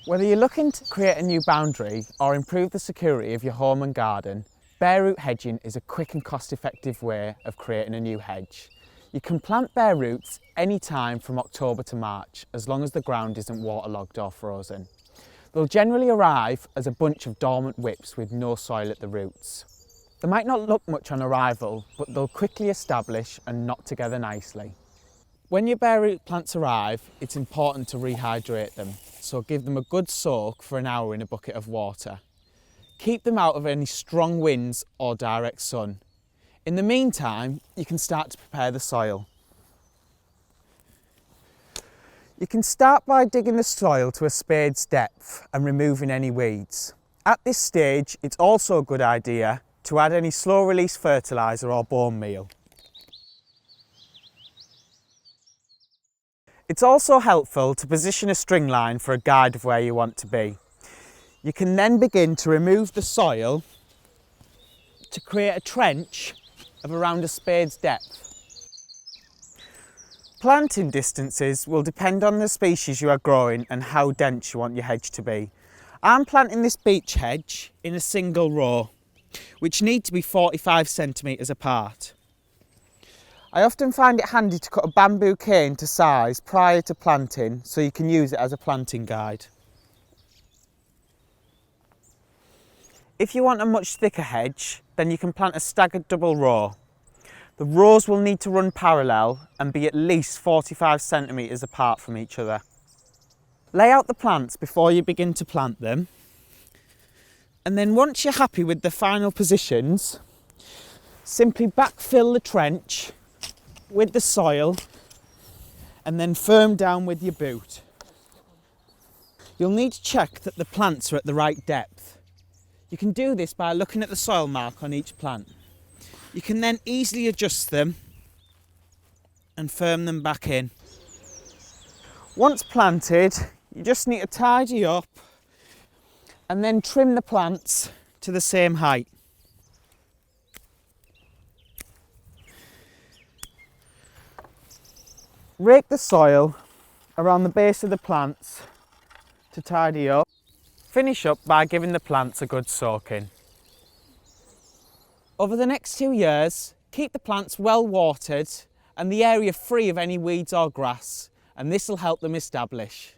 Whether you're looking to create a new boundary or improve the security of your home and garden, bare root hedging is a quick and cost-effective way of creating a new hedge. You can plant bare roots any time from October to March, as long as the ground isn't waterlogged or frozen. They'll generally arrive as a bunch of dormant whips with no soil at the roots. They might not look much on arrival, but they'll quickly establish and knot together nicely. When your bare root plants arrive, it's important to rehydrate them, so give them a good soak for an hour in a bucket of water. Keep them out of any strong winds or direct sun. In the meantime, you can start to prepare the soil. You can start by digging the soil to a spade's depth and removing any weeds. At this stage, it's also a good idea to add any slow-release fertiliser or bone meal. It's also helpful to position a string line for a guide of where you want to be. You can then begin to remove the soil to create a trench of around a spade's depth. Planting distances will depend on the species you are growing and how dense you want your hedge to be. I'm planting this beech hedge in a single row, which need to be 45 centimetres apart. I often find it handy to cut a bamboo cane to size prior to planting, so you can use it as a planting guide. If you want a much thicker hedge, then you can plant a staggered double row. The rows will need to run parallel and be at least 45 centimetres apart from each other. Lay out the plants before you begin to plant them, and then once you're happy with the final positions, simply backfill the trench with the soil and then firm down with your boot. You'll need to check that the plants are at the right depth. You can do this by looking at the soil mark on each plant. You can then easily adjust them and firm them back in. Once planted, you just need to tidy up and then trim the plants to the same height. Rake the soil around the base of the plants to tidy up. Finish up by giving the plants a good soaking. Over the next 2 years, keep the plants well watered and the area free of any weeds or grass, and this will help them establish.